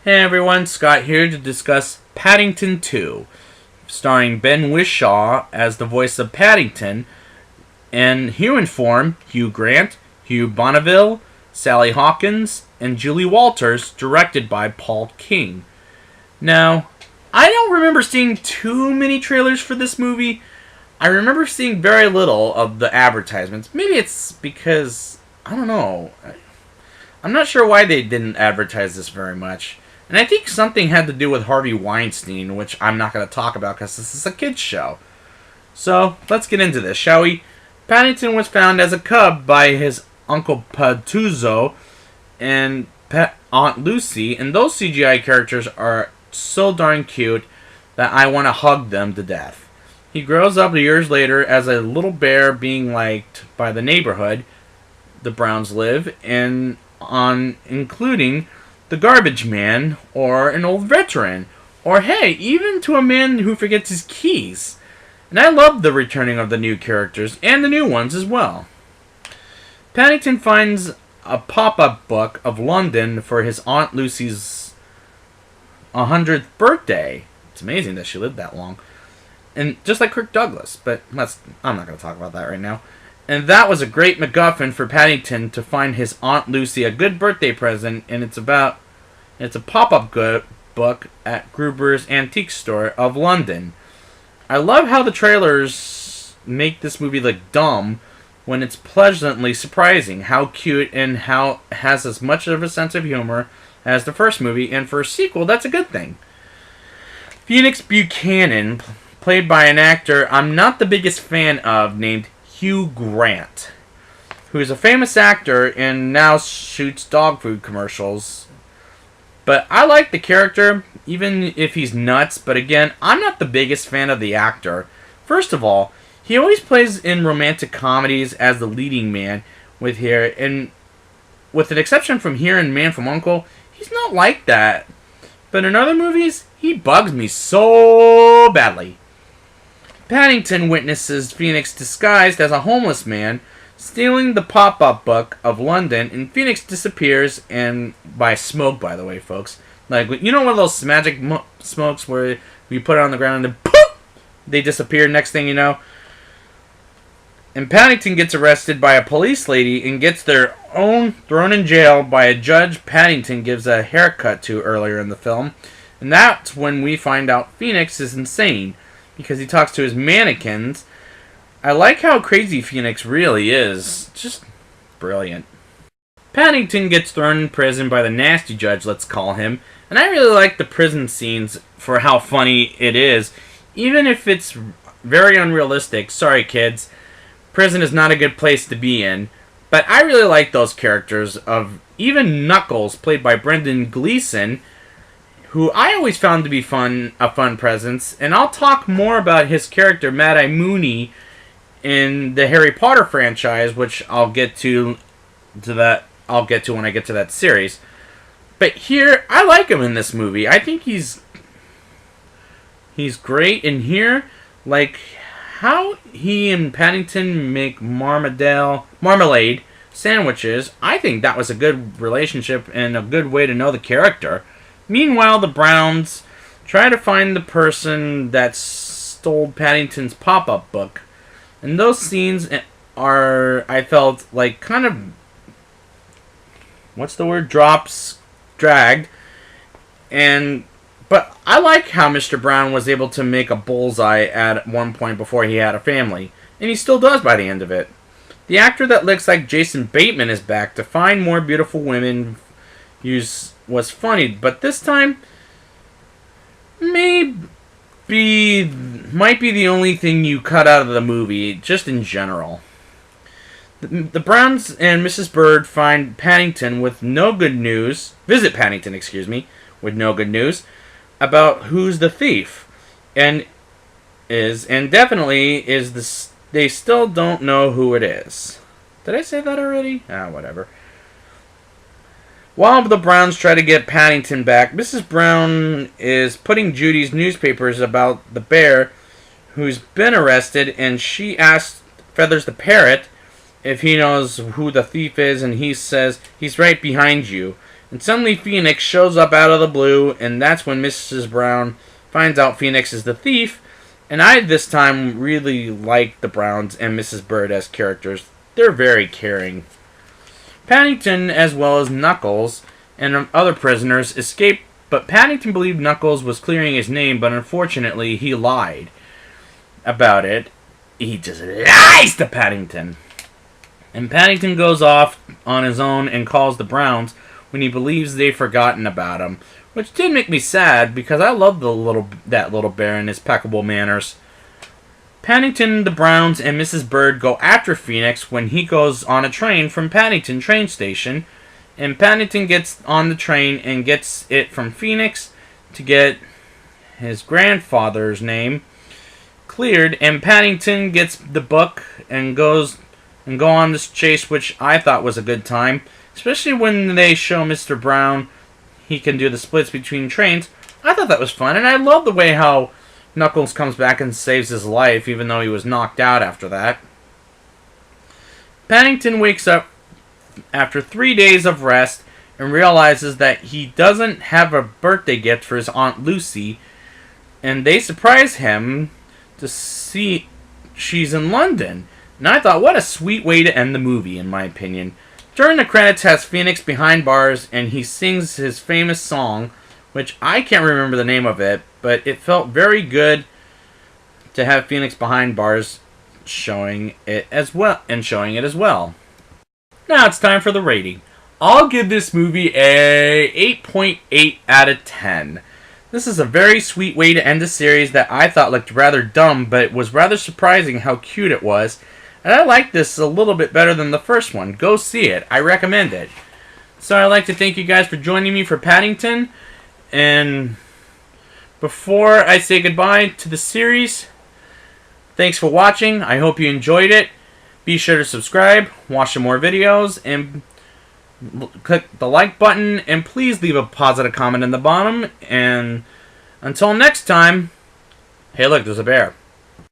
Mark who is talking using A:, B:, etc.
A: Hey everyone, Scott here to discuss Paddington 2, starring Ben Whishaw as the voice of Paddington, and human form Hugh Grant, Hugh Bonneville, Sally Hawkins, and Julie Walters, directed by Paul King. Now, I don't remember seeing too many trailers for this movie. I remember seeing very little of the advertisements. Maybe it's because, I don't know. I'm not sure why they didn't advertise this very much. And I think something had to do with Harvey Weinstein, which I'm not going to talk about because this is a kid's show. So, let's get into this, shall we? Paddington was found as a cub by his Uncle Patuzzo and Aunt Lucy, and those CGI characters are so darn cute that I want to hug them to death. He grows up years later as a little bear being liked by the neighborhood the Browns live in, including the garbage man, or an old veteran, or hey, even to a man who forgets his keys. And I love the returning of the new characters, and the new ones as well. Paddington finds a pop-up book of London for his Aunt Lucy's 100th birthday. It's amazing that she lived that long. And just like Kirk Douglas, but I'm not going to talk about that right now. And that was a great MacGuffin for Paddington to find his Aunt Lucy a good birthday present, and it's a pop-up book at Gruber's Antique Store of London. I love how the trailers make this movie look dumb when it's pleasantly surprising how cute and how it has as much of a sense of humor as the first movie, and for a sequel, that's a good thing. Phoenix Buchanan, played by an actor I'm not the biggest fan of, named Hugh Grant, who is a famous actor and now shoots dog food commercials. But I like the character, even if he's nuts. But again, I'm not the biggest fan of the actor. First of all, he always plays in romantic comedies as the leading man with here, and with an exception from here and Man from U.N.C.L.E., he's not like that. But in other movies, he bugs me so badly. Paddington witnesses Phoenix disguised as a homeless man stealing the pop-up book of London, and Phoenix disappears, and by smoke, by the way, folks. Like, you know one of those magic smokes where you put it on the ground and then poof, they disappear next thing you know? And Paddington gets arrested by a police lady and gets their own thrown in jail by a judge Paddington gives a haircut to earlier in the film. And that's when we find out Phoenix is insane, because he talks to his mannequins. I like how crazy Phoenix really is. Just brilliant. Paddington gets thrown in prison by the nasty judge, let's call him. And I really like the prison scenes for how funny it is. Even if it's very unrealistic. Sorry, kids. Prison is not a good place to be in. But I really like those characters of even Knuckles, played by Brendan Gleeson, who I always found to be a fun presence, and I'll talk more about his character, Mad-Eye Mooney, in the Harry Potter franchise, which I'll get to when I get to that series. But here, I like him in this movie. I think he's great in here. Like, how he and Paddington make marmalade sandwiches, I think that was a good relationship and a good way to know the character. Meanwhile, the Browns try to find the person that stole Paddington's pop-up book. And those scenes are, I felt, like, kind of, dragged. But I like how Mr. Brown was able to make a bullseye at one point before he had a family. And he still does by the end of it. The actor that looks like Jason Bateman is back to find more beautiful women was funny, but this time might be the only thing you cut out of the movie, just in general. The Browns and Mrs. Bird find Paddington with no good news. Visit Paddington, with no good news about who's the thief, and definitely is this. They still don't know who it is. Did I say that already? Whatever. While the Browns try to get Paddington back, Mrs. Brown is putting Judy's newspapers about the bear who's been arrested, and she asks Feathers the Parrot if he knows who the thief is, and he says, he's right behind you. And suddenly Phoenix shows up out of the blue, and that's when Mrs. Brown finds out Phoenix is the thief. And I, this time, really like the Browns and Mrs. Bird as characters. They're very caring. Paddington, as well as Knuckles and other prisoners, escape, but Paddington believed Knuckles was clearing his name, but unfortunately he lied about it. He just lies to Paddington. And Paddington goes off on his own and calls the Browns when he believes they've forgotten about him, which did make me sad because I love that little bear and his impeccable manners. Paddington, the Browns, and Mrs. Bird go after Phoenix when he goes on a train from Paddington train station, and Paddington gets on the train and gets it from Phoenix to get his grandfather's name cleared, and Paddington gets the book and go on this chase, which I thought was a good time, especially when they show Mr. Brown he can do the splits between trains. I thought that was fun, and I love the way how Knuckles comes back and saves his life, even though he was knocked out after that. Paddington wakes up after 3 days of rest and realizes that he doesn't have a birthday gift for his Aunt Lucy, and they surprise him to see she's in London. And I thought, what a sweet way to end the movie, in my opinion. During the credits has Phoenix behind bars, and he sings his famous song, which I can't remember the name of it, but it felt very good to have Phoenix behind bars showing it as well. Now it's time for the rating. I'll give this movie a 8.8 out of 10. This is a very sweet way to end a series that I thought looked rather dumb, but it was rather surprising how cute it was. And I like this a little bit better than the first one. Go see it. I recommend it. So I'd like to thank you guys for joining me for Paddington. And before I say goodbye to the series, thanks for watching. I hope you enjoyed it. Be sure to subscribe, watch some more videos, and click the like button. And please leave a positive comment in the bottom. And until next time, hey look, there's a bear.